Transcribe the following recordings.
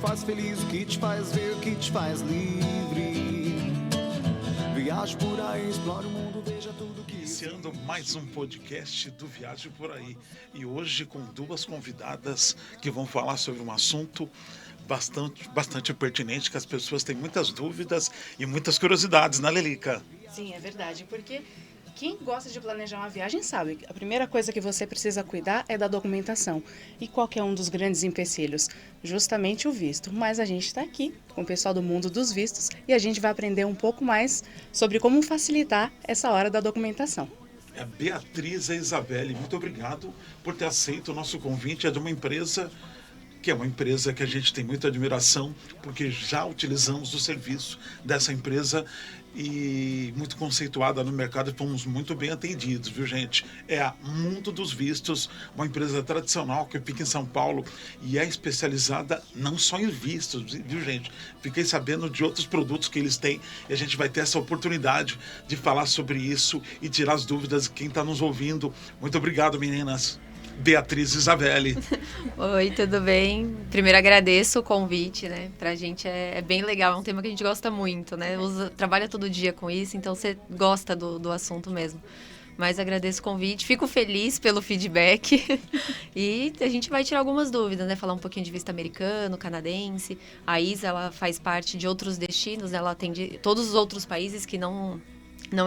faz feliz, o que te faz ver, o que te faz livre. Viaje por aí, explore o mundo, veja tudo que... Iniciando mais um podcast do Viaje por Aí. E hoje com duas convidadas que vão falar sobre um assunto bastante pertinente, que as pessoas têm muitas dúvidas e muitas curiosidades, né, Lelica? Sim, é verdade, porque quem gosta de planejar uma viagem sabe que a primeira coisa que você precisa cuidar é da documentação. E qual que é um dos grandes empecilhos? Justamente o visto. Mas a gente está aqui com o pessoal do mundo dos vistos e a gente vai aprender um pouco mais sobre como facilitar essa hora da documentação. É Beatriz e Isabelle, muito obrigado por ter aceito o nosso convite. É de uma empresa que é uma empresa que a gente tem muita admiração, porque já utilizamos o serviço dessa empresa e muito conceituada no mercado e fomos muito bem atendidos, viu, gente? É a Mundo dos Vistos, uma empresa tradicional que fica em São Paulo e é especializada não só em vistos, viu, gente? Fiquei sabendo de outros produtos que eles têm e a gente vai ter essa oportunidade de falar sobre isso e tirar as dúvidas de quem está nos ouvindo. Muito obrigado, meninas. Beatriz e Isabelle. Oi, tudo bem? Primeiro agradeço o convite, né? Pra gente é bem legal, é um tema que a gente gosta muito, né? Trabalha todo dia com isso, então você gosta do assunto mesmo. Mas agradeço o convite, fico feliz pelo feedback e a gente vai tirar algumas dúvidas, né? Falar um pouquinho de visto americano, canadense. A Isa, ela faz parte de outros destinos, ela atende todos os outros países que não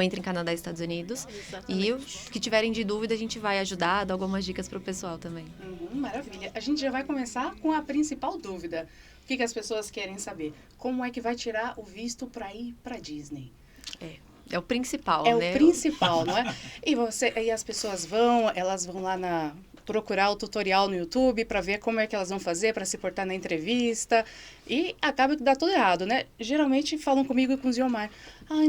entra em Canadá e Estados Unidos. Exatamente. E os que tiverem de dúvida, a gente vai ajudar, dar algumas dicas para o pessoal também. Maravilha. A gente já vai começar com a principal dúvida. O que as pessoas querem saber? Como é que vai tirar o visto para ir para Disney? É o principal, É né? o principal, não é? E as pessoas elas vão lá procurar o tutorial no YouTube para ver como é que elas vão fazer para se portar na entrevista e acaba que dá tudo errado, né? Geralmente falam comigo e com o Ziomar,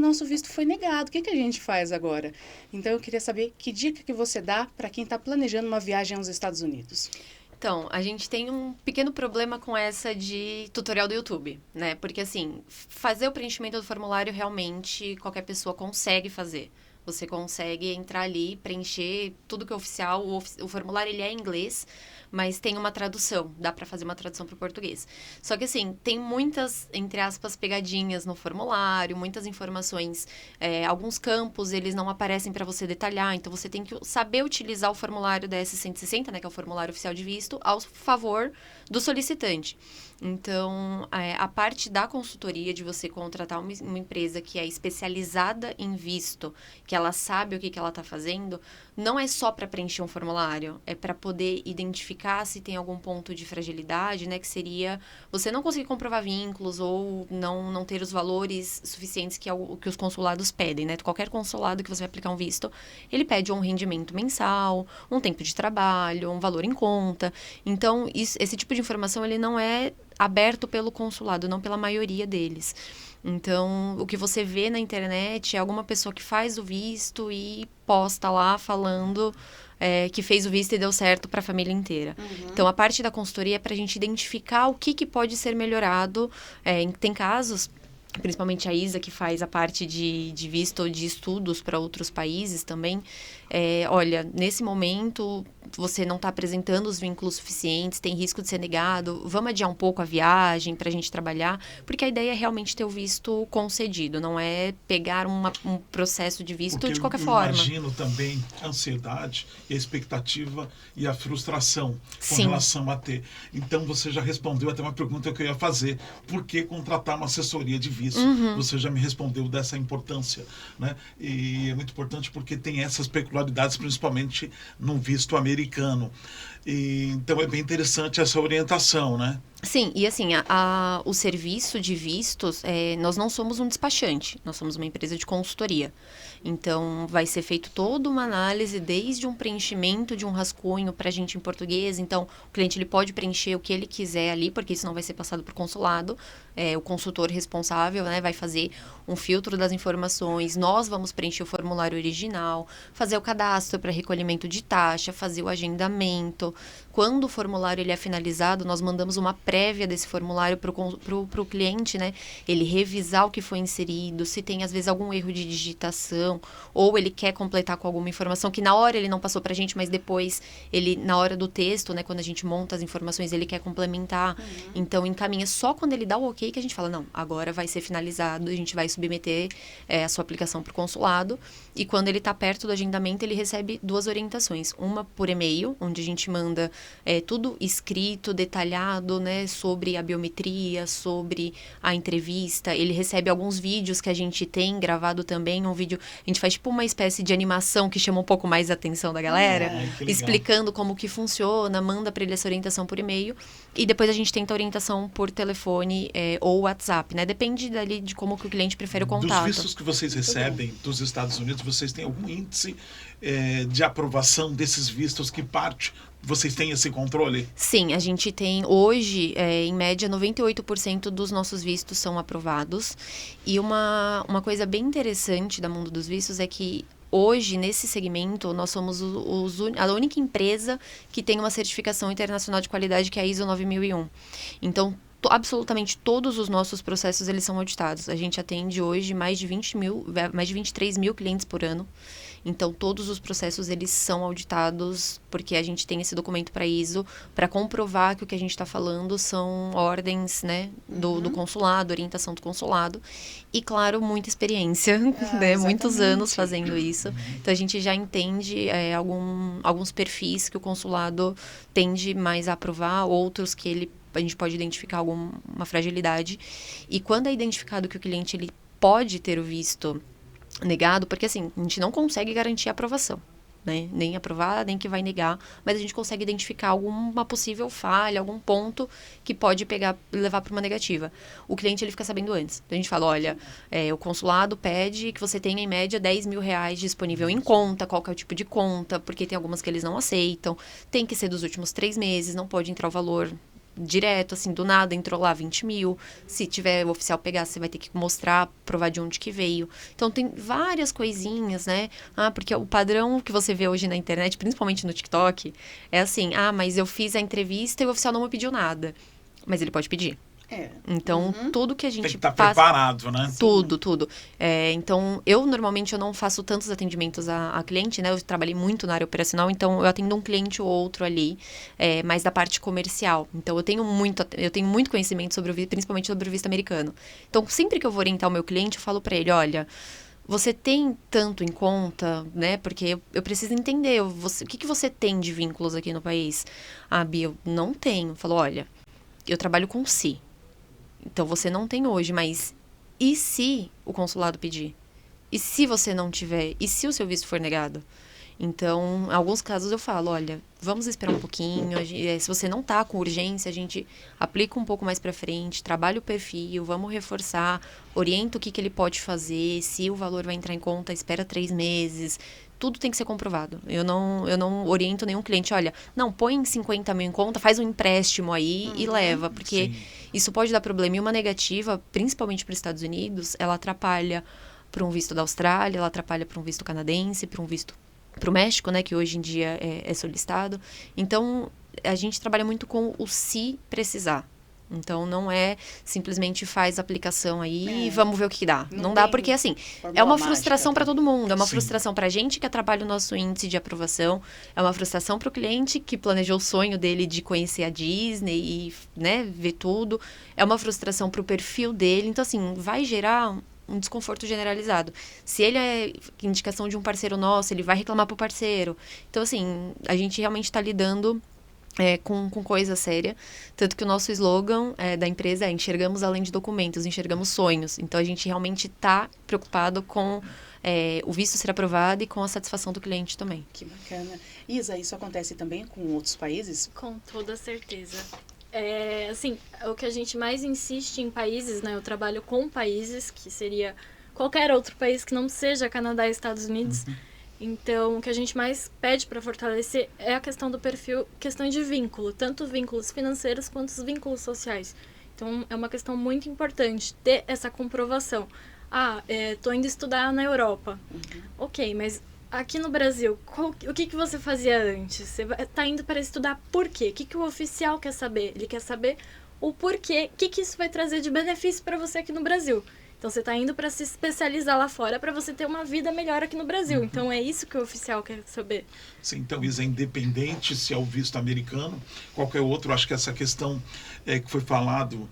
nosso visto foi negado, o que a gente faz agora? Então eu queria saber que dica que você dá para quem está planejando uma viagem aos Estados Unidos. Então, a gente tem um pequeno problema com essa de tutorial do YouTube, né? Porque, assim, fazer o preenchimento do formulário realmente qualquer pessoa consegue fazer. Você consegue entrar ali, preencher tudo que é oficial. O formulário, ele é em inglês, mas tem uma tradução. Dá para fazer uma tradução para o português. Só que, assim, tem muitas, entre aspas, pegadinhas no formulário, muitas informações. Alguns campos, eles não aparecem para você detalhar. Então, você tem que saber utilizar o formulário da S-160, né? Que é o formulário oficial de visto, ao favor do solicitante. Então, a parte da consultoria, de você contratar uma empresa que é especializada em visto, que ela sabe o que ela está fazendo, não é só para preencher um formulário, é para poder identificar se tem algum ponto de fragilidade, né? Que seria você não conseguir comprovar vínculos ou não ter os valores suficientes que os consulados pedem, né? Qualquer consulado que você vai aplicar um visto, ele pede um rendimento mensal, um tempo de trabalho, um valor em conta. Então, esse tipo de informação, ele não é aberto pelo consulado, não pela maioria deles. Então, o que você vê na internet é alguma pessoa que faz o visto e posta lá falando que fez o visto e deu certo para a família inteira. Uhum. Então, a parte da consultoria é para a gente identificar o que pode ser melhorado. Tem casos, principalmente a Isa, que faz a parte de visto ou de estudos para outros países também. Olha, nesse momento você não está apresentando os vínculos suficientes, tem risco de ser negado, vamos adiar um pouco a viagem para a gente trabalhar, porque a ideia é realmente ter o visto concedido, não é pegar um processo de visto porque de qualquer eu forma. Imagino também a ansiedade, e a expectativa e a frustração com Sim. relação a ter. Então, você já respondeu até uma pergunta que eu ia fazer. Por que contratar uma assessoria de visto? Uhum. Você já me respondeu dessa importância, né? E é muito importante porque tem essas peculiaridades, principalmente no visto americano. Então, é bem interessante essa orientação, né? Sim, e assim, o serviço de vistos, nós não somos um despachante, nós somos uma empresa de consultoria. Então, vai ser feito toda uma análise, desde um preenchimento de um rascunho para a gente em português. Então, o cliente ele pode preencher o que ele quiser ali, porque isso não vai ser passado para o consulado. O consultor responsável, né, vai fazer um filtro das informações. Nós vamos preencher o formulário original, fazer o cadastro para recolhimento de taxa, fazer o agendamento. quando o formulário ele é finalizado, nós mandamos uma prévia desse formulário para o cliente, né? Ele revisar o que foi inserido, se tem às vezes algum erro de digitação, ou ele quer completar com alguma informação que na hora ele não passou para a gente, mas depois ele, na hora do texto, né? Quando a gente monta as informações, ele quer complementar. Então, encaminha só quando ele dá o ok que a gente fala, não, agora vai ser finalizado, a gente vai submeter a sua aplicação para o consulado. E quando ele está perto do agendamento, ele recebe 2 orientações. Uma por e-mail, onde a gente manda tudo escrito, detalhado, né, sobre a biometria, sobre a entrevista. Ele recebe alguns vídeos que a gente tem gravado também, um vídeo, a gente faz tipo uma espécie de animação que chama um pouco mais a atenção da galera, explicando como que funciona, manda para ele essa orientação por e-mail, e depois a gente tenta orientação por telefone ou WhatsApp, né? Depende dali de como que o cliente prefere o contato. Dos vistos que vocês recebem dos Estados Unidos, vocês têm algum índice de aprovação desses vistos? Que parte vocês têm esse controle? Sim, a gente tem hoje, em média, 98% dos nossos vistos são aprovados. E uma coisa bem interessante da Mundo dos Vistos é que hoje, nesse segmento, nós somos a única empresa que tem uma certificação internacional de qualidade, que é a ISO 9001. Então, absolutamente todos os nossos processos, eles são auditados. A gente atende hoje mais de 23 mil clientes por ano. Então, todos os processos, eles são auditados, porque a gente tem esse documento para ISO, para comprovar que o que a gente está falando são ordens, né, do consulado, orientação do consulado. E, claro, muita experiência, né, muitos anos fazendo isso. Então, a gente já entende alguns perfis que o consulado tende mais a aprovar, outros que a gente pode identificar alguma fragilidade. E quando é identificado que o cliente ele pode ter o visto negado, porque assim, a gente não consegue garantir a aprovação, né? Nem aprovar, nem que vai negar, mas a gente consegue identificar alguma possível falha, algum ponto que pode levar para uma negativa. O cliente, ele fica sabendo antes. Então, a gente fala, olha, o consulado pede que você tenha, em média, R$10.000 disponível em conta, qual que é o tipo de conta, porque tem algumas que eles não aceitam, tem que ser dos últimos 3 meses, não pode entrar o valor direto, assim, do nada, entrou lá 20 mil. Se tiver o oficial pegar, você vai ter que mostrar, provar de onde que veio. Então, tem várias coisinhas, né? Porque o padrão que você vê hoje na internet, principalmente no TikTok, é assim, mas eu fiz a entrevista e o oficial não me pediu nada. Mas ele pode pedir. Então, tudo que a gente tem que estar preparado, né? Tudo. Então, normalmente eu não faço tantos atendimentos a cliente, né? Eu trabalhei muito na área operacional, então eu atendo um cliente ou outro ali, mais da parte comercial. Então, eu tenho muito conhecimento principalmente sobre o visto americano. Então, sempre que eu vou orientar o meu cliente, eu falo para ele, olha, você tem tanto em conta, né? Porque eu preciso entender, o que você tem de vínculos aqui no país? Bia, eu não tenho. Eu falo, olha, eu trabalho com si. Então, você não tem hoje, mas e se o consulado pedir? E se você não tiver? E se o seu visto for negado? Então, em alguns casos eu falo, olha, vamos esperar um pouquinho, se você não tá com urgência, a gente aplica um pouco mais para frente, trabalha o perfil, vamos reforçar, orienta o que ele pode fazer, se o valor vai entrar em conta, espera 3 meses. Tudo tem que ser comprovado. Eu não oriento nenhum cliente, olha, não, põe 50 mil em conta, faz um empréstimo aí e leva, porque isso pode dar problema. E uma negativa, principalmente para os Estados Unidos, ela atrapalha para um visto da Austrália, ela atrapalha para um visto canadense, para um visto para o México, né, que hoje em dia é solicitado. Então, a gente trabalha muito com o se precisar. Então, não é simplesmente faz a aplicação aí e vamos ver o que dá. Não dá porque, assim, é uma frustração para todo mundo. É uma frustração para a gente que atrapalha o nosso índice de aprovação. É uma frustração para o cliente que planejou o sonho dele de conhecer a Disney e, né, ver tudo. É uma frustração para o perfil dele. Então, assim, vai gerar um desconforto generalizado. Se ele é indicação de um parceiro nosso, ele vai reclamar pro parceiro. Então, assim, a gente realmente está lidando com coisa séria. Tanto que o nosso slogan da empresa é enxergamos além de documentos, enxergamos sonhos. Então, a gente realmente está preocupado com o visto ser aprovado e com a satisfação do cliente também. Que bacana. Isa, isso acontece também com outros países? Com toda certeza. Assim, o que a gente mais insiste em países, né? Eu trabalho com países, que seria qualquer outro país que não seja Canadá e Estados Unidos. Então, o que a gente mais pede para fortalecer é a questão do perfil, questão de vínculo, tanto vínculos financeiros quanto os vínculos sociais. Então, é uma questão muito importante ter essa comprovação. Tô indo estudar na Europa. Ok, mas aqui no Brasil, o que você fazia antes? Você tá indo para estudar por quê? O que o oficial quer saber? Ele quer saber o porquê, o que isso vai trazer de benefício para você aqui no Brasil. Então, você está indo para se especializar lá fora para você ter uma vida melhor aqui no Brasil. Então, é isso que o oficial quer saber. Sim, então, Isa, independente se é o visto americano, qualquer outro, acho que essa questão que foi falado,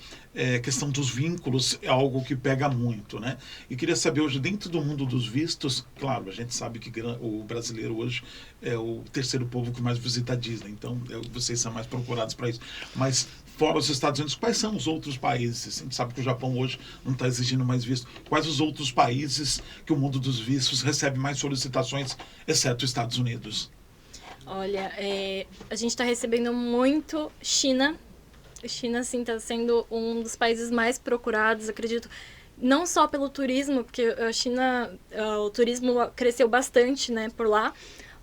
questão dos vínculos é algo que pega muito, né? E queria saber hoje, dentro do mundo dos vistos, claro, a gente sabe que o brasileiro hoje é o terceiro povo que mais visita a Disney, então vocês são mais procurados para isso. Mas fora os Estados Unidos, quais são os outros países? A gente sabe que o Japão hoje não está exigindo mais visto. Quais os outros países que o mundo dos vistos recebe mais solicitações, exceto os Estados Unidos? Olha, a gente está recebendo muito China. A China, assim, está sendo um dos países mais procurados, acredito. Não só pelo turismo, porque a China, o turismo cresceu bastante, né, por lá.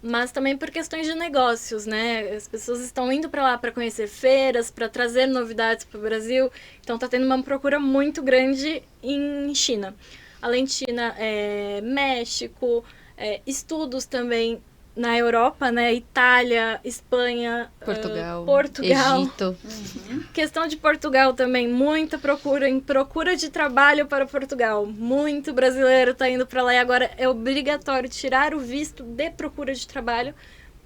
Mas também por questões de negócios, né? As pessoas estão indo para lá para conhecer feiras, para trazer novidades para o Brasil. Então, está tendo uma procura muito grande em China. Além de China, México, estudos também na Europa, né? Itália, Espanha, Portugal, Egito. Uhum. Questão de Portugal também, muita procura de trabalho para Portugal. Muito brasileiro está indo para lá e agora é obrigatório tirar o visto de procura de trabalho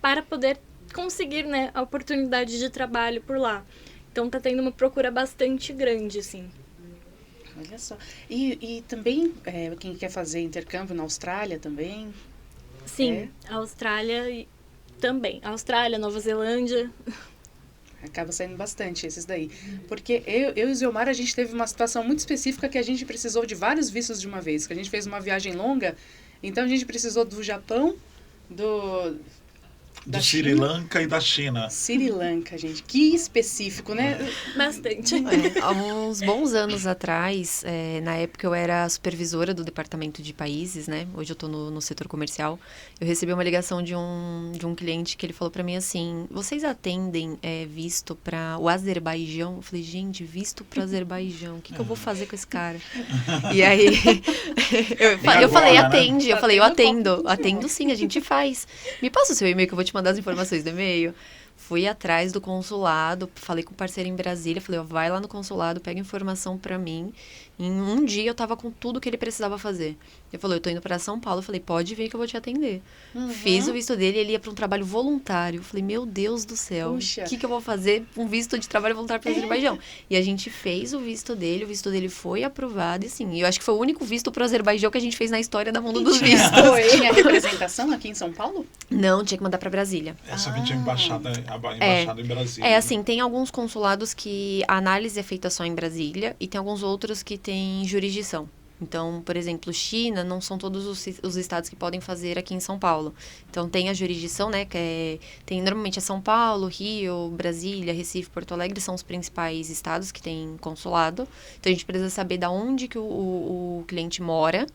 para poder conseguir, né, a oportunidade de trabalho por lá. Então está tendo uma procura bastante grande, assim. Olha só. E também, quem quer fazer intercâmbio na Austrália também... Sim, Austrália também. Austrália, Nova Zelândia. Acaba saindo bastante esses daí. Porque eu e o Zilmar, a gente teve uma situação muito específica que a gente precisou de vários vistos de uma vez. Que a gente fez uma viagem longa, então a gente precisou do Japão, do Sri Lanka e da China. Sri Lanka, gente. Que específico, né? Bastante. Há uns bons anos atrás, na época eu era supervisora do departamento de países, né? Hoje eu tô no setor comercial. Eu recebi uma ligação de um cliente que ele falou pra mim assim: vocês atendem visto para o Azerbaijão? Eu falei, gente, visto para o Azerbaijão, o que eu vou fazer com esse cara? E aí eu falei, atende. Eu falei, eu atendo sim, a gente faz. Me passa o seu e-mail que eu vou te mandar as informações do e-mail. Fui atrás do consulado, falei com o parceiro em Brasília, falei, vai lá no consulado, pega informação pra mim. Em um dia eu tava com tudo que ele precisava fazer. Ele falou, eu tô indo pra São Paulo. Eu falei, pode vir que eu vou te atender. Uhum. Fiz o visto dele, ele ia pra um trabalho voluntário. Eu falei, meu Deus do céu, o que eu vou fazer? Um visto de trabalho voluntário pro Azerbaijão. E a gente fez o visto dele foi aprovado. E assim, eu acho que foi o único visto pro Azerbaijão que a gente fez na história da mundo dos vistos. Tinha representação aqui em São Paulo? Não, tinha que mandar pra Brasília. Essa vem de embaixada em Brasília. Assim, tem alguns consulados que a análise é feita só em Brasília e tem alguns outros que têm jurisdição. Então, por exemplo, China, não são todos os estados que podem fazer aqui em São Paulo. Então, tem a jurisdição, né, normalmente é São Paulo, Rio, Brasília, Recife, Porto Alegre, são os principais estados que têm consulado. Então, a gente precisa saber de onde que o cliente mora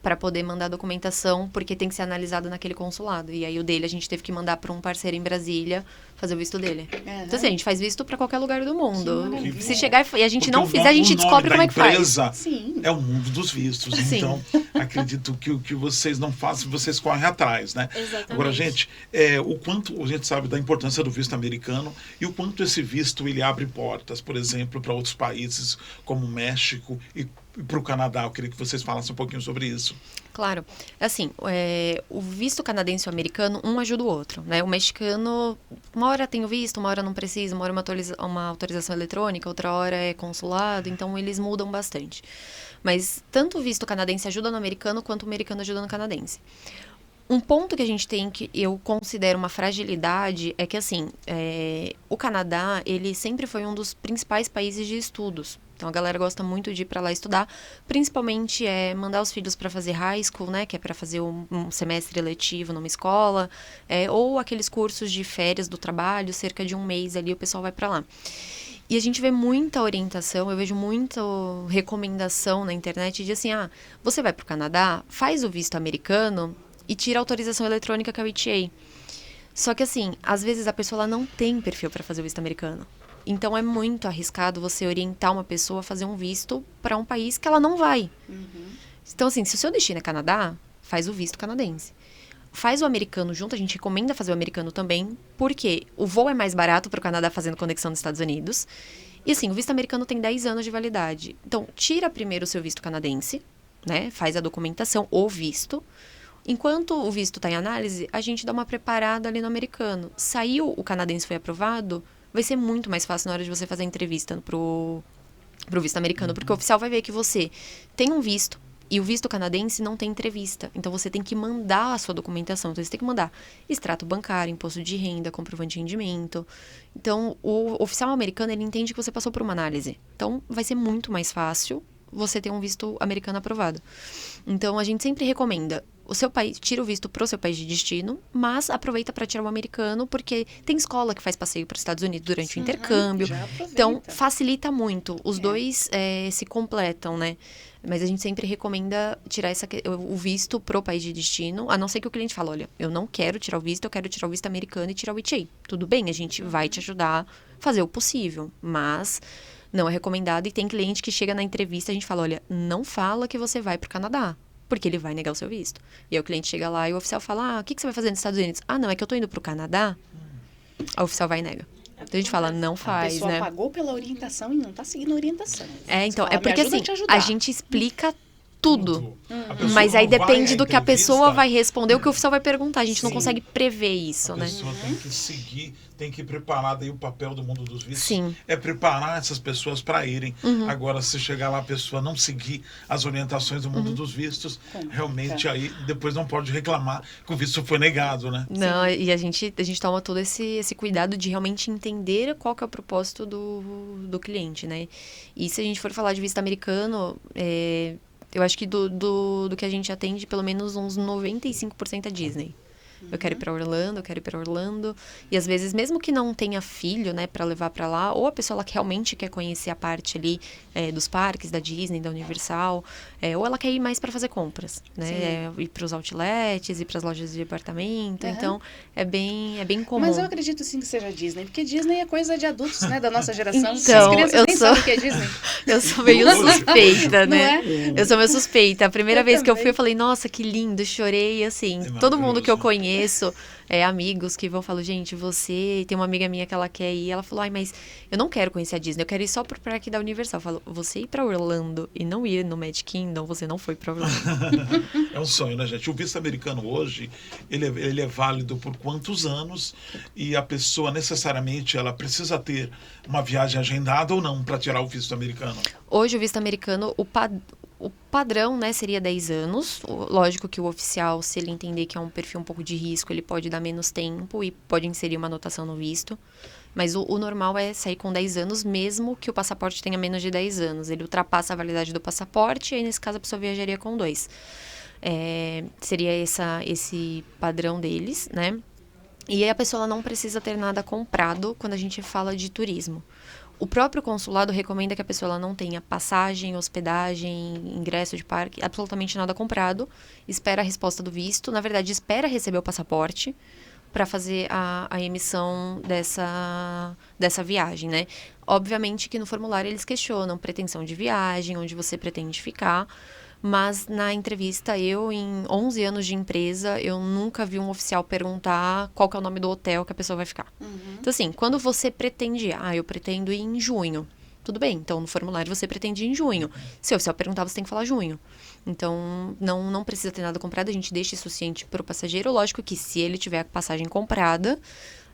para poder mandar a documentação, porque tem que ser analisado naquele consulado. E aí o dele a gente teve que mandar para um parceiro em Brasília fazer o visto dele. Uhum. Então assim, a gente faz visto para qualquer lugar do mundo. Se chegar e a gente não fizer, a gente descobre como é que faz. Sim. É o mundo dos vistos. Sim. Então, acredito que o que vocês não fazem, vocês correm atrás, né? Exatamente. Agora, gente, o quanto a gente sabe da importância do visto americano e o quanto esse visto ele abre portas, por exemplo, para outros países como o México e para o Canadá. Eu queria que vocês falassem um pouquinho sobre isso. Claro. Assim, o visto canadense e o americano, um ajuda o outro, né? O mexicano, uma hora tem o visto, uma hora não precisa, uma hora uma autorização eletrônica, outra hora é consulado, então eles mudam bastante. Mas tanto o visto canadense ajuda no americano, quanto o americano ajuda no canadense. Um ponto que a gente tem que eu considero uma fragilidade é que, assim, o Canadá, ele sempre foi um dos principais países de estudos. Então, a galera gosta muito de ir para lá estudar, principalmente mandar os filhos para fazer high school, né, que é para fazer um semestre letivo numa escola, ou aqueles cursos de férias do trabalho, cerca de um mês ali o pessoal vai para lá. E a gente vê muita orientação, eu vejo muita recomendação na internet de assim, você vai para o Canadá, faz o visto americano e tira a autorização eletrônica que é o ETA. Só que assim, às vezes a pessoa ela não tem perfil para fazer o visto americano. Então, é muito arriscado você orientar uma pessoa a fazer um visto para um país que ela não vai. Uhum. Então, assim, se o seu destino é Canadá, faz o visto canadense. faz o americano junto, a gente recomenda fazer o americano também, porque o voo é mais barato para o Canadá fazendo conexão nos Estados Unidos. E assim, o visto americano tem 10 anos de validade. Então, tira primeiro o seu visto canadense, né? Faz a documentação, o visto. Enquanto o visto está em análise, a gente dá uma preparada ali no americano. Saiu, o canadense foi aprovado, vai ser muito mais fácil na hora de você fazer a entrevista pro visto americano, porque o oficial vai ver que você tem um visto, e o visto canadense não tem entrevista. Então, você tem que mandar a sua documentação. Então, você tem que mandar extrato bancário, imposto de renda, comprovante de rendimento. Então, o oficial americano, ele entende que você passou por uma análise. Então, vai ser muito mais fácil você ter um visto americano aprovado. Então, a gente sempre recomenda o seu país, tira o visto pro seu país de destino, mas aproveita para tirar o americano, porque tem escola que faz passeio para os Estados Unidos durante o intercâmbio. Já aproveita. Então, facilita muito. Os dois se completam, né? Mas a gente sempre recomenda tirar o visto pro país de destino, a não ser que o cliente fale, olha, eu não quero tirar o visto, eu quero tirar o visto americano e tirar o ETA. Tudo bem, a gente vai te ajudar a fazer o possível, mas não é recomendado. E tem cliente que chega na entrevista, a gente fala, olha, não fala que você vai pro Canadá, porque ele vai negar o seu visto. E aí o cliente chega lá e o oficial fala, o que você vai fazer nos Estados Unidos? Ah, não, é que eu tô indo pro Canadá. O oficial vai e nega. Então a gente fala, não faz, A pessoa né? pagou pela orientação e não tá seguindo a orientação. Então, Fala, é porque "Me ajuda assim, te ajudar." a gente explica tudo. A pessoa Mas aí não vai depende à do que a pessoa entrevista, vai responder, o que o oficial vai perguntar. A gente não Sim. consegue prever isso, A né? pessoa tem que seguir, tem que preparar. Daí o papel do mundo dos vistos Sim. é preparar essas pessoas para irem. Agora, se chegar lá a pessoa não seguir as orientações do mundo dos vistos, realmente aí depois não pode reclamar que o visto foi negado, né? Não, e a gente toma todo esse cuidado de realmente entender qual que é o propósito do cliente, né? E se a gente for falar de visto americano, eu acho que do que a gente atende, pelo menos uns 95% é Disney. Eu quero ir pra Orlando, eu quero ir pra Orlando. E às vezes, mesmo que não tenha filho, né, pra levar pra lá, ou a pessoa ela realmente quer conhecer a parte ali dos parques, da Disney, da Universal, ou ela quer ir mais pra fazer compras, né? Ir pros outlets, ir pras lojas de departamento. Então, é bem comum. Mas eu acredito sim que seja Disney, porque Disney é coisa de adultos, né, da nossa geração. Então, As crianças eu nem sou- sabem o que é Disney. Eu sou meio suspeita, né? Não Eu sou meio suspeita. A primeira Eu vez que eu fui, também. eu falei, nossa, que lindo, chorei, assim. É Todo mundo que eu maravilhoso. conheço, amigos que vão falar, gente, você... Tem uma amiga minha que ela quer ir, ela falou, ai, mas eu não quero conhecer a Disney, eu quero ir só pro parque da Universal. Eu falo, você ir pra Orlando e não ir no Magic Kingdom, você não foi pra Orlando. É um sonho, né, gente? O visto americano hoje, ele é válido por quantos anos e a pessoa necessariamente ela precisa ter uma viagem agendada ou não para tirar o visto americano? Hoje, o visto americano, o padrão, né, seria 10 anos. Lógico que o oficial, se ele entender que é um perfil um pouco de risco, ele pode dar menos tempo e pode inserir uma anotação no visto. Mas o normal é sair com 10 anos, mesmo que o passaporte tenha menos de 10 anos. Ele ultrapassa a validade do passaporte e aí, nesse caso, a pessoa viajaria com 2. Seria esse padrão deles, né? E aí a pessoa ela não precisa ter nada comprado quando a gente fala de turismo. O próprio consulado recomenda que a pessoa ela não tenha passagem, hospedagem, ingresso de parque, absolutamente nada comprado. Espera a resposta do visto. Na verdade, espera receber o passaporte para fazer a emissão dessa viagem, né? Obviamente que no formulário eles questionam pretensão de viagem, onde você pretende ficar. Mas na entrevista, em 11 anos de empresa, eu nunca vi um oficial perguntar qual que é o nome do hotel que a pessoa vai ficar. Então, assim, quando você pretende, eu pretendo ir em junho. Tudo bem, então no formulário você pretende ir em junho. Se o oficial perguntar, você tem que falar junho. Então, não precisa ter nada comprado, a gente deixa isso ciente para o passageiro. Lógico que se ele tiver a passagem comprada,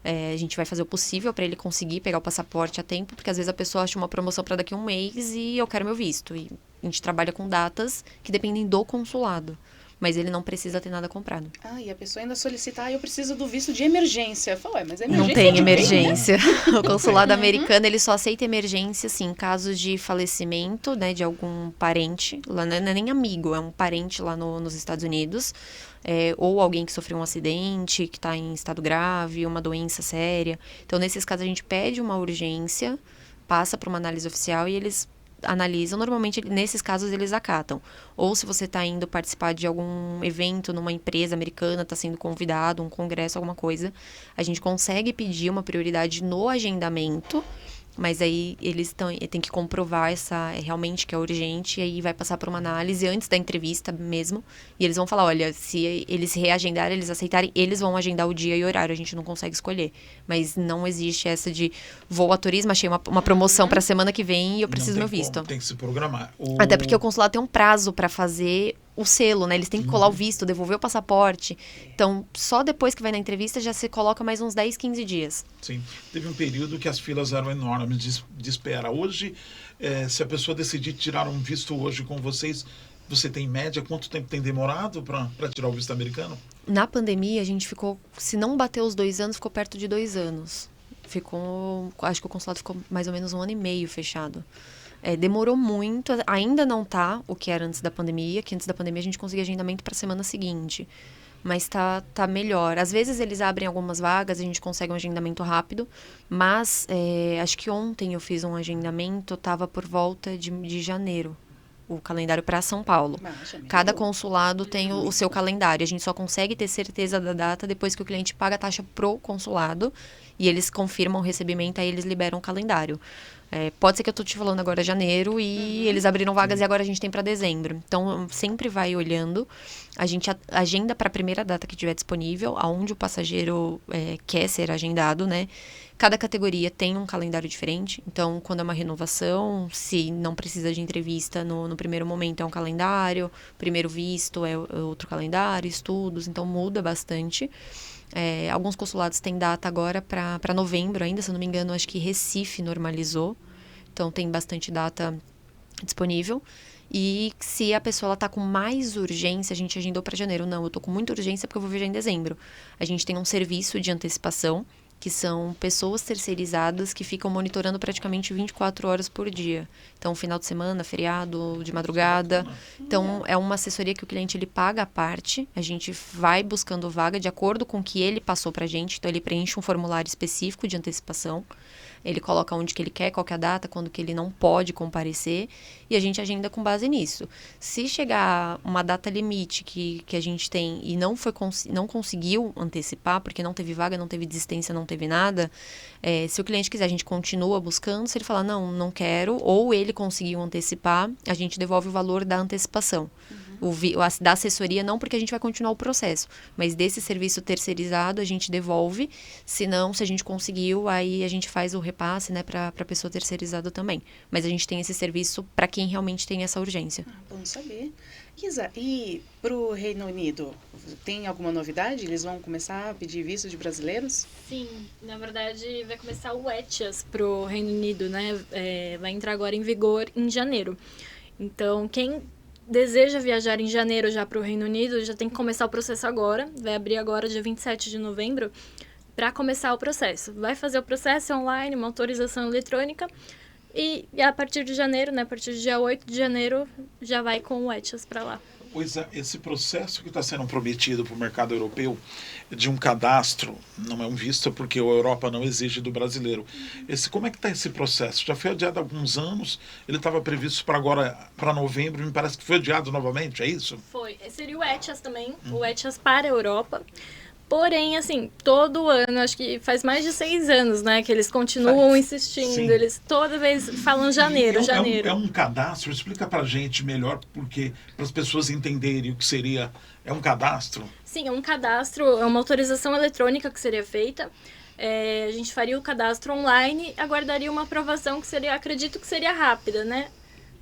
a gente vai fazer o possível para ele conseguir pegar o passaporte a tempo, porque às vezes a pessoa acha uma promoção para daqui a um mês e eu quero meu visto. E a gente trabalha com datas que dependem do consulado, mas ele não precisa ter nada comprado. E a pessoa ainda solicita, eu preciso do visto de emergência. Eu falo, mas emergência Não tem de quem, né? emergência. O consulado americano, ele só aceita emergência, assim, em casos de falecimento, né, de algum parente, lá não é nem amigo, é um parente lá nos Estados Unidos, ou alguém que sofreu um acidente, que está em estado grave, uma doença séria. Então, nesses casos, a gente pede uma urgência, passa para uma análise oficial e eles analisam. Normalmente, nesses casos, eles acatam. Ou se você está indo participar de algum evento numa empresa americana, está sendo convidado, um congresso, alguma coisa, a gente consegue pedir uma prioridade no agendamento mas aí eles têm que comprovar realmente que é urgente, e aí vai passar por uma análise antes da entrevista mesmo, e eles vão falar, olha, se eles reagendarem, eles aceitarem, eles vão agendar o dia e horário, a gente não consegue escolher. Mas não existe essa de vou a turismo, achei uma promoção para semana que vem e eu preciso do meu visto. Tem que se programar. Até porque o consulado tem um prazo para fazer o selo, né? Eles têm que colar o visto, devolver o passaporte. Então, só depois que vai na entrevista já se coloca mais uns 10, 15 dias. Sim. Teve um período que as filas eram enormes de espera. Hoje, se a pessoa decidir tirar um visto hoje com vocês, você tem em média quanto tempo tem demorado para tirar o visto americano? Na pandemia, a gente ficou, se não bateu os 2 anos, ficou perto de 2 anos. Acho que o consulado ficou mais ou menos 1 ano e meio fechado. Demorou muito, ainda não tá o que era antes da pandemia, que antes da pandemia a gente conseguia agendamento para a semana seguinte. Mas tá melhor. Às vezes eles abrem algumas vagas, a gente consegue um agendamento rápido, mas acho que ontem eu fiz um agendamento, tava por volta de janeiro, o calendário para São Paulo. Cada consulado tem o seu calendário, a gente só consegue ter certeza da data depois que o cliente paga a taxa pro consulado e eles confirmam o recebimento, aí eles liberam o calendário. Pode ser que eu tô te falando agora janeiro e eles abriram vagas e agora a gente tem para dezembro. Então, sempre vai olhando. A gente agenda para a primeira data que tiver disponível, aonde o passageiro quer ser agendado, né? Cada categoria tem um calendário diferente. Então, quando é uma renovação, se não precisa de entrevista no primeiro momento, é um calendário. Primeiro visto é outro calendário, estudos. Então, muda bastante. Alguns consulados têm data agora para novembro ainda, se eu não me engano, acho que Recife normalizou. Então, tem bastante data disponível. E se a pessoa está com mais urgência, a gente agendou para janeiro. Não, eu estou com muita urgência porque eu vou viajar em dezembro. A gente tem um serviço de antecipação, que são pessoas terceirizadas que ficam monitorando praticamente 24 horas por dia. Então, final de semana, feriado, de madrugada. Então, é uma assessoria que o cliente ele paga à parte. A gente vai buscando vaga de acordo com o que ele passou para a gente. Então, ele preenche um formulário específico de antecipação. Ele coloca onde que ele quer, qual que é a data, quando que ele não pode comparecer. E a gente agenda com base nisso. Se chegar uma data limite que a gente tem e não conseguiu antecipar, porque não teve vaga, não teve desistência, não teve nada, se o cliente quiser, a gente continua buscando. Se ele falar, não quero, ou ele conseguiu antecipar, a gente devolve o valor da antecipação. Da assessoria não, porque a gente vai continuar o processo, mas desse serviço terceirizado a gente devolve. Se a gente conseguiu, aí a gente faz o repasse, né, para a pessoa terceirizada também, mas a gente tem esse serviço para quem realmente tem essa urgência. Bom saber. Isa, e para o Reino Unido, tem alguma novidade? Eles vão começar a pedir visto de brasileiros? Sim, na verdade vai começar o ETIAS para o Reino Unido, né? Vai entrar agora em vigor em janeiro. Então, quem deseja viajar em janeiro já para o Reino Unido, já tem que começar o processo agora. Vai abrir agora, dia 27 de novembro, para começar o processo. Vai fazer o processo online, uma autorização eletrônica. E a partir de janeiro, né, a partir do dia 8 de janeiro, já vai com o ETIAS para lá. Pois esse processo que está sendo prometido para o mercado europeu de um cadastro, não é um visto porque a Europa não exige do brasileiro. Como é que está esse processo? Já foi adiado há alguns anos, ele estava previsto para agora, para novembro, me parece que foi adiado novamente, é isso? Foi. Seria o ETIAS também, o ETIAS para a Europa. Porém, assim, todo ano, acho que faz mais de 6 anos, né, que eles continuam insistindo, Sim. Eles toda vez falam janeiro. É um cadastro, explica pra gente melhor, porque para as pessoas entenderem o que seria, é um cadastro? Sim, é um cadastro, é uma autorização eletrônica que seria feita. A gente faria o cadastro online, aguardaria uma aprovação que seria, acredito que seria rápida, né?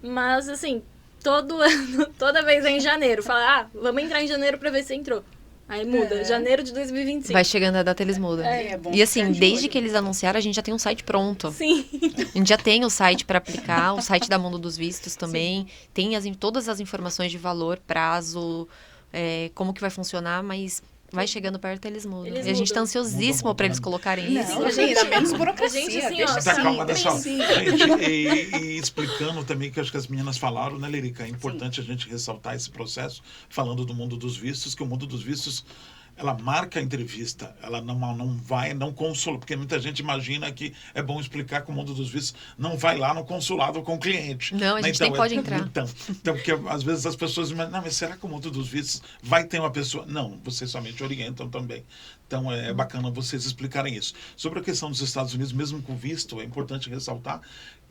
Mas, assim, todo ano, toda vez é em janeiro. Fala, vamos entrar em janeiro para ver se entrou. Aí muda, janeiro de 2025. Vai chegando a data, eles mudam. E assim, desde que eles anunciaram, a gente já tem um site pronto. Sim. A gente já tem o site para aplicar, o site da Mundo dos Vistos também. Sim. Tem todas as informações de valor, prazo, como que vai funcionar, mas vai chegando perto, eles mudam. E a gente tá ansiosíssimo para eles colocarem isso. Não, gente, ainda menos burocracia. A gente, assim, Tá, calma, deixa só. Gente, e explicando também, que acho que as meninas falaram, né, Lerica? É importante a gente ressaltar esse processo, falando do mundo dos vistos, que o mundo dos vistos ela marca a entrevista, ela não consula, porque muita gente imagina que é bom explicar que o mundo dos vistos não vai lá no consulado com o cliente. Não, a gente nem pode entrar. Então, porque às vezes as pessoas imaginam, não, mas será que o mundo dos vistos vai ter uma pessoa? Não, vocês somente orientam também. Então, é bacana vocês explicarem isso. Sobre a questão dos Estados Unidos, mesmo com visto, é importante ressaltar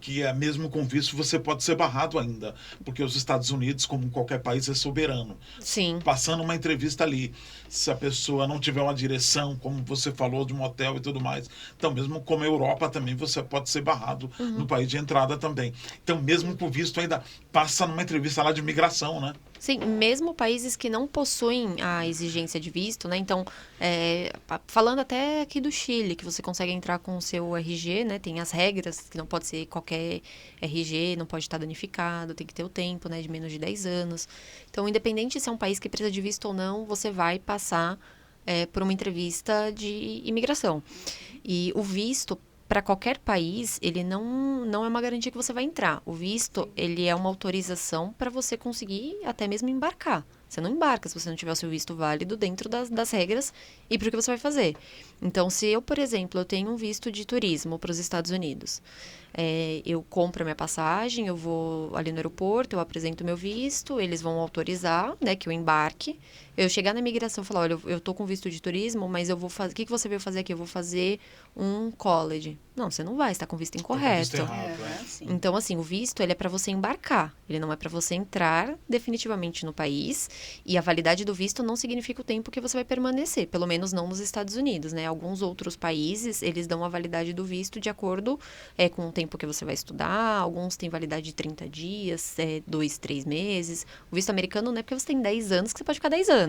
que mesmo com visto você pode ser barrado ainda, porque os Estados Unidos, como qualquer país, é soberano. Sim. Passando uma entrevista ali, se a pessoa não tiver uma direção, como você falou, de um hotel e tudo mais, então mesmo como a Europa também, você pode ser barrado no país de entrada também. Então, mesmo com visto, ainda passa numa entrevista lá de imigração, né? Sim, mesmo países que não possuem a exigência de visto, né? Então, falando até aqui do Chile, que você consegue entrar com o seu RG, né? Tem as regras, que não pode ser qualquer RG, não pode estar danificado, tem que ter o tempo, né? De menos de 10 anos. Então, independente se é um país que precisa de visto ou não, você vai passar por uma entrevista de imigração. E o visto, para qualquer país, ele não é uma garantia que você vai entrar. O visto, ele é uma autorização para você conseguir até mesmo embarcar. Você não embarca se você não tiver o seu visto válido dentro das regras e para o que você vai fazer. Então, se eu, por exemplo, eu tenho um visto de turismo para os Estados Unidos, eu compro a minha passagem, eu vou ali no aeroporto, eu apresento o meu visto, eles vão autorizar, né, que eu embarque. Eu chegar na imigração e falar, olha, eu tô com visto de turismo, mas eu vou fazer... O que você veio fazer aqui? Eu vou fazer um college. Não, você não vai, você está com visto incorreto. Então, assim, o visto, ele é para você embarcar. Ele não é para você entrar definitivamente no país. E a validade do visto não significa o tempo que você vai permanecer. Pelo menos não nos Estados Unidos, né? Alguns outros países, eles dão a validade do visto de acordo com o tempo que você vai estudar. Alguns têm validade de 30 dias, 2, 3 meses. O visto americano não é porque você tem 10 anos que você pode ficar 10 anos.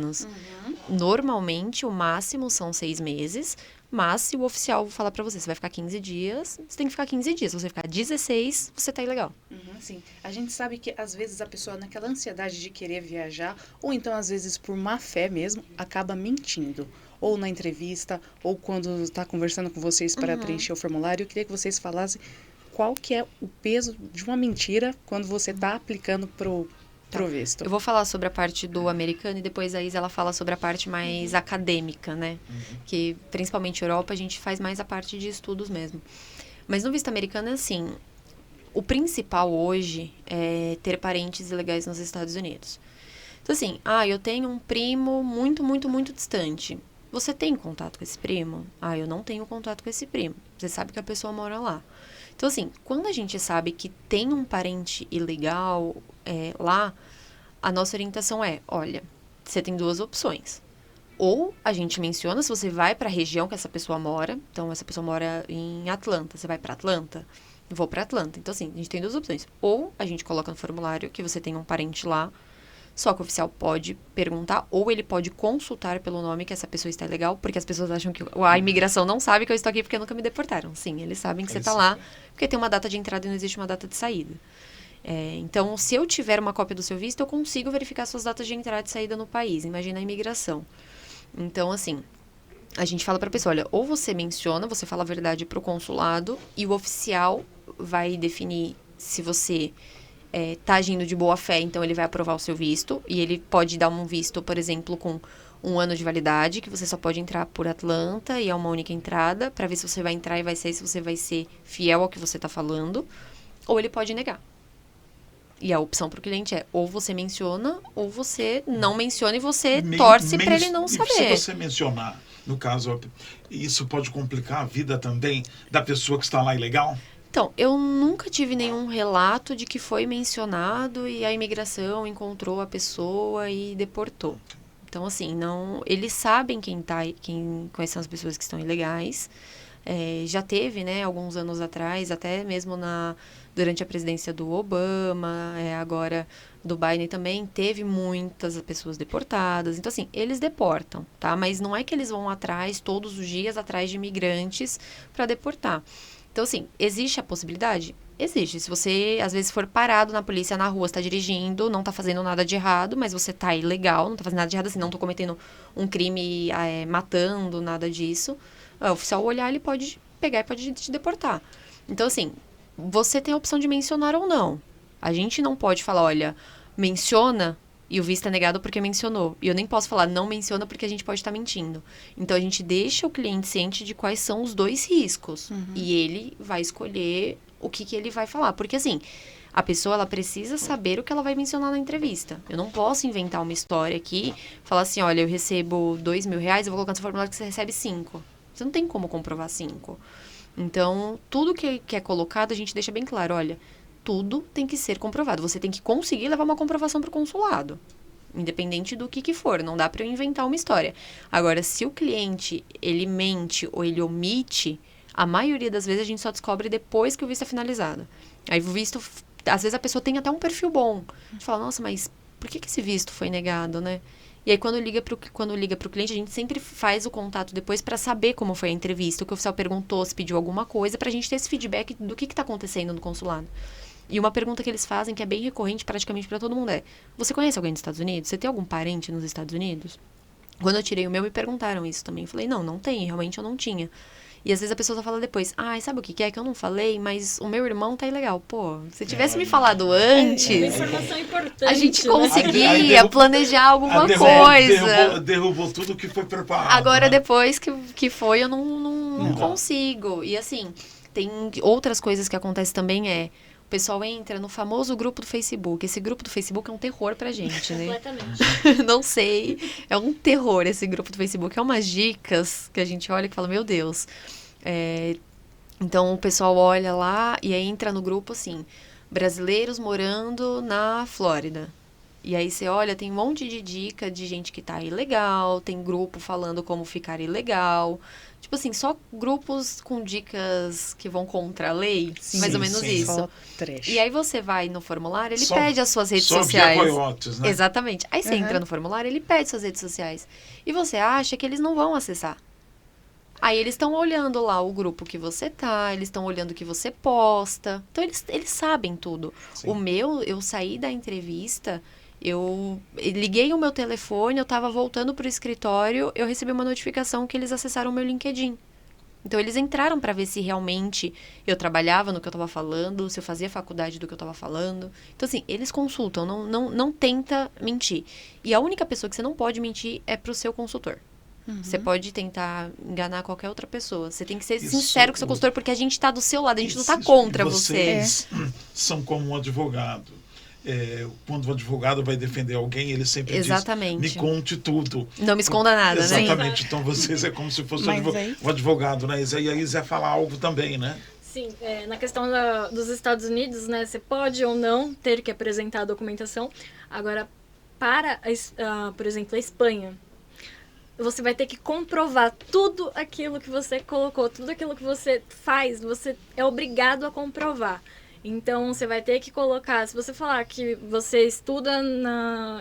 Normalmente, o máximo são 6 meses. Mas se o oficial falar pra você, você vai ficar 15 dias, você tem que ficar 15 dias. Se você ficar 16, você tá ilegal. Sim. A gente sabe que, às vezes, a pessoa, naquela ansiedade de querer viajar, ou então, às vezes, por má fé mesmo, acaba mentindo. Ou na entrevista, ou quando está conversando com vocês para preencher o formulário. Eu queria que vocês falassem qual que é o peso de uma mentira quando você está aplicando pro visto. Eu vou falar sobre a parte do americano e depois a Isa ela fala sobre a parte mais acadêmica, né? Que, principalmente Europa, a gente faz mais a parte de estudos mesmo. Mas no visto americano é assim, o principal hoje é ter parentes ilegais nos Estados Unidos. Então assim, eu tenho um primo muito, muito, muito distante. Você tem contato com esse primo? Eu não tenho contato com esse primo. Você sabe que a pessoa mora lá. Então assim, quando a gente sabe que tem um parente ilegal lá, a nossa orientação olha, você tem 2 opções. Ou a gente menciona se você vai para a região que essa pessoa mora. Então, essa pessoa mora em Atlanta. Você vai para Atlanta? Eu vou para Atlanta. Então, assim, a gente tem 2 opções. Ou a gente coloca no formulário que você tem um parente lá, só que o oficial pode perguntar, ou ele pode consultar pelo nome que essa pessoa está ilegal, porque as pessoas acham que a imigração não sabe que eu estou aqui porque nunca me deportaram. Sim, eles sabem que você está lá, porque tem uma data de entrada e não existe uma data de saída. Então, se eu tiver uma cópia do seu visto, eu consigo verificar suas datas de entrada e saída no país. Imagina a imigração. Então, assim, a gente fala para a pessoa, olha, ou você menciona, você fala a verdade para o consulado e o oficial vai definir se você está agindo de boa fé, então ele vai aprovar o seu visto e ele pode dar um visto, por exemplo, com 1 ano de validade, que você só pode entrar por Atlanta e é uma única entrada, para ver se você vai entrar e vai sair, se você vai ser fiel ao que você está falando, ou ele pode negar. E a opção para o cliente ou você menciona, ou você não menciona e você torce para ele não saber. Se você mencionar, no caso, isso pode complicar a vida também da pessoa que está lá ilegal? Então, eu nunca tive nenhum relato de que foi mencionado e a imigração encontrou a pessoa e deportou. Então, assim, não, eles sabem quais são as pessoas que estão ilegais. Já teve, né, alguns anos atrás, até mesmo durante a presidência do Obama, agora do Biden também, teve muitas pessoas deportadas. Então, assim, eles deportam, tá? Mas não é que eles vão atrás, todos os dias, atrás de imigrantes para deportar. Então, assim, existe a possibilidade? Existe. Se você, às vezes, for parado na polícia, na rua, está dirigindo, não está fazendo nada de errado, mas você está ilegal, não está fazendo nada de errado, assim, não estou cometendo um crime, matando, nada disso. O oficial olhar, ele pode pegar e pode te deportar. Então, assim, você tem a opção de mencionar ou não. A gente não pode falar, olha, menciona E o visto é negado porque mencionou. E eu nem posso falar, não menciona porque a gente pode estar mentindo. Então, a gente deixa o cliente ciente de quais são os 2 riscos. E ele vai escolher o que ele vai falar. Porque, assim, a pessoa, ela precisa saber o que ela vai mencionar na entrevista. Eu não posso inventar uma história aqui, falar assim, olha, eu recebo R$2.000, eu vou colocar no seu formulário que você recebe 5. Você não tem como comprovar 5. Então, tudo que é colocado, a gente deixa bem claro, olha, tudo tem que ser comprovado. Você tem que conseguir levar uma comprovação para o consulado. Independente do que for. Não dá para eu inventar uma história. Agora, se o cliente, ele mente ou ele omite, a maioria das vezes a gente só descobre depois que o visto é finalizado. Aí o visto, às vezes a pessoa tem até um perfil bom. A gente fala, nossa, mas por que esse visto foi negado, né? E aí, quando liga pro cliente, a gente sempre faz o contato depois para saber como foi a entrevista, o que o oficial perguntou, se pediu alguma coisa, pra gente ter esse feedback do que tá acontecendo no consulado. E uma pergunta que eles fazem, que é bem recorrente praticamente para todo mundo, é: você conhece alguém dos Estados Unidos? Você tem algum parente nos Estados Unidos? Quando eu tirei o meu, me perguntaram isso também. Eu falei, não tem, realmente eu não tinha. E às vezes a pessoa só fala depois, sabe o que é que eu não falei, mas o meu irmão tá ilegal. Pô, se tivesse me falado antes, Uma informação importante, a gente né? conseguia planejar alguma coisa. Derrubou tudo que foi preparado. Agora, né? depois que foi, eu não consigo. E assim, tem outras coisas que acontecem também, o pessoal entra no famoso grupo do Facebook. Esse grupo do Facebook é um terror pra gente, né? Completamente. Não sei. É um terror esse grupo do Facebook. É umas dicas que a gente olha e fala, meu Deus. Então, o pessoal olha lá e aí entra no grupo, assim, brasileiros morando na Flórida. E aí você olha, tem um monte de dica de gente que tá ilegal, tem grupo falando como ficar ilegal. Tipo assim, só grupos com dicas que vão contra a lei, mais ou menos isso. Só trash. E aí você vai no formulário, ele Só- pede as suas redes Só sociais. via coiotes, né? Exatamente. Aí você entra no formulário, ele pede suas redes sociais. E você acha que eles não vão acessar. Aí eles estão olhando lá o grupo que você tá, eles estão olhando o que você posta. Então eles sabem tudo. Sim. O meu, eu saí da entrevista, eu liguei o meu telefone, eu tava voltando pro escritório, eu recebi uma notificação que eles acessaram o meu LinkedIn. Então, eles entraram para ver se realmente eu trabalhava no que eu estava falando, se eu fazia faculdade do que eu estava falando. Então, assim, eles consultam, não tenta mentir. E a única pessoa que você não pode mentir é pro seu consultor. Você pode tentar enganar qualquer outra pessoa. Você tem que ser Isso, sincero com o seu consultor, porque a gente está do seu lado, a gente não está Isso, contra você. Vocês são como um advogado. Quando o advogado vai defender alguém, ele sempre Exatamente. diz, me conte tudo. Não me esconda nada, né? Exatamente. Então, vocês é como se fosse Mas o advogado, né? E aí Zé falar algo também, né? Sim, na questão dos Estados Unidos, né, você pode ou não ter que apresentar a documentação. Agora, para, por exemplo, a Espanha, você vai ter que comprovar tudo aquilo que você colocou, tudo aquilo que você faz, você é obrigado a comprovar. Então, você vai ter que colocar, se você falar que você estuda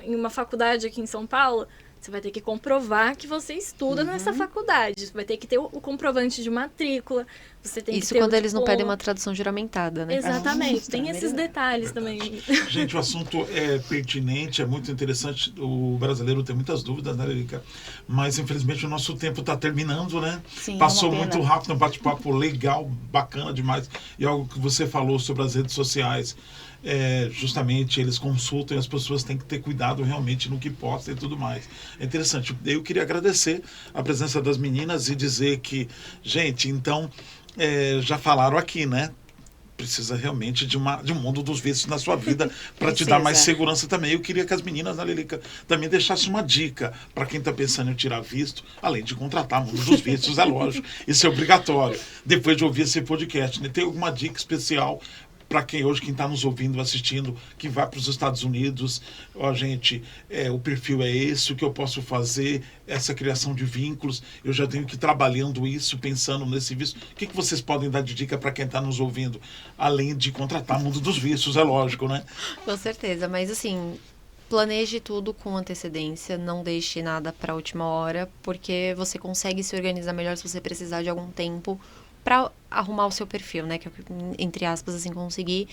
em uma faculdade aqui em São Paulo, você vai ter que comprovar que você estuda nessa faculdade. Você vai ter que ter o comprovante de matrícula. Você tem Isso que ter quando o eles não diploma. pedem uma tradução juramentada, né? Exatamente, Ah, tem tá esses melhor. detalhes também. Gente, o assunto é pertinente, é muito interessante. O brasileiro tem muitas dúvidas, né, Lerica? Mas, infelizmente, o nosso tempo está terminando, né? Sim, Passou é uma pena. muito rápido, um bate-papo legal, bacana demais. E algo que você falou sobre as redes sociais. Justamente, eles consultam e as pessoas têm que ter cuidado realmente no que postam e tudo mais. É interessante. Eu queria agradecer a presença das meninas e dizer que, gente, então, já falaram aqui, né? Precisa realmente de um mundo dos vistos na sua vida para te dar mais Precisa. segurança também. Eu queria que as meninas, na Lelica, também deixassem uma dica para quem está pensando em tirar visto, além de contratar o mundo dos vistos, é lógico. Isso é obrigatório. Depois de ouvir esse podcast, né? Tem alguma dica especial para quem está nos ouvindo, assistindo, que vai para os Estados Unidos? Ó, gente, o perfil é esse, o que eu posso fazer, essa criação de vínculos, eu já tenho que ir trabalhando isso, pensando nesse visto. O que vocês podem dar de dica para quem está nos ouvindo? Além de contratar o mundo dos vistos, é lógico, né? Com certeza, mas assim, planeje tudo com antecedência, não deixe nada para a última hora, porque você consegue se organizar melhor se você precisar de algum tempo para arrumar o seu perfil, né? Que é, entre aspas, assim, conseguir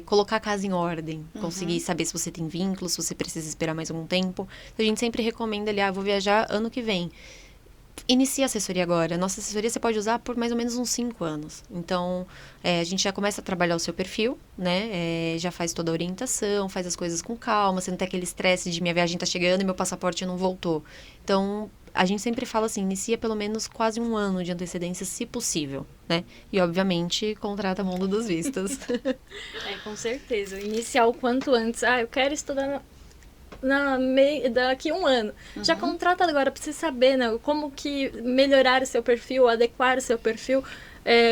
colocar a casa em ordem. Conseguir saber se você tem vínculos, se você precisa esperar mais algum tempo. Então, a gente sempre recomenda ali, vou viajar ano que vem. inicia a assessoria agora. Nossa assessoria você pode usar por mais ou menos uns 5 anos. Então, a gente já começa a trabalhar o seu perfil, né? Já faz toda a orientação, faz as coisas com calma, você não tem aquele estresse de minha viagem tá chegando e meu passaporte não voltou. Então, a gente sempre fala assim, inicia pelo menos quase 1 ano de antecedência, se possível, né? E, obviamente, contrata Mundo dos Vistos. Com certeza. Iniciar o quanto antes. Eu quero estudar daqui 1 ano. Já contrata agora para você saber, né, como que melhorar o seu perfil, adequar o seu perfil,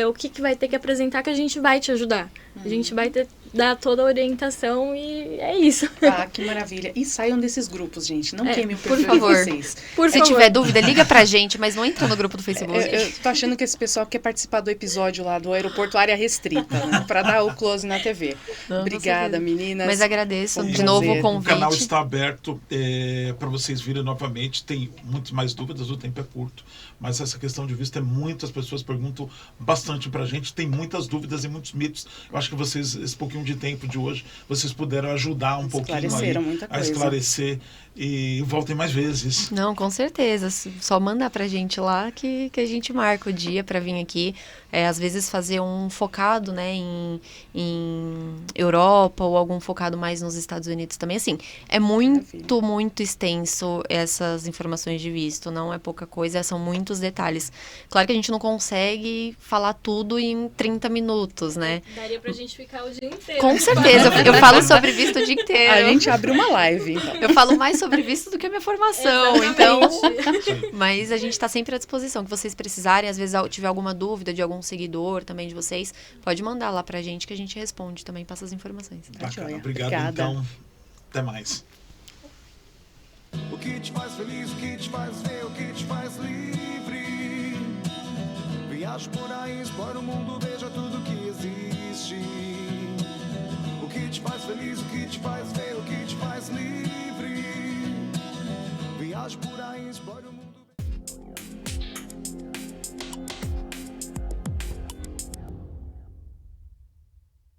o que vai ter que apresentar, que a gente vai te ajudar. A gente vai dar toda a orientação e é isso. Que maravilha. E saiam desses grupos, gente. Não queimem o por perfil favor. de vocês. Se tiver dúvida, liga pra gente, mas não entra no grupo do Facebook. Eu tô achando que esse pessoal quer participar do episódio lá do aeroporto área restrita, né? Pra dar o close na TV. Não, Obrigada, meninas. Mas agradeço Foi um de novo o prazer. O convite. canal está aberto para vocês virem novamente. Tem muito mais dúvidas, o tempo é curto. Mas essa questão de visto muitas pessoas perguntam bastante pra gente. Tem muitas dúvidas e muitos mitos. Eu acho que vocês, esse pouquinho de tempo de hoje, vocês puderam ajudar um pouquinho aí muita a coisa. esclarecer. E voltem mais vezes. Não, com certeza. Só mandar pra gente lá que a gente marca o dia pra vir aqui. Às vezes fazer um focado, né, em Europa ou algum focado mais nos Estados Unidos também. Assim, é muito, muito extenso essas informações de visto. Não é pouca coisa, são muitos detalhes. Claro que a gente não consegue falar tudo em 30 minutos, né? Daria pra gente ficar o dia inteiro. Com certeza. Eu falo sobre visto o dia inteiro. A gente abre uma live, então. Eu falo mais sobre visto do que a minha formação, então... Exatamente. Mas a gente está sempre à disposição, que vocês precisarem, às vezes tiver alguma dúvida de algum seguidor também de vocês, pode mandar lá pra gente que a gente responde também, passa as informações. Tá Bacana. joia. Obrigado, Obrigada. então. Até mais. O que te faz feliz, o que te faz ver, o que te faz livre. Viaje por aí, explore o mundo, veja tudo que existe. O que te faz feliz, o que te faz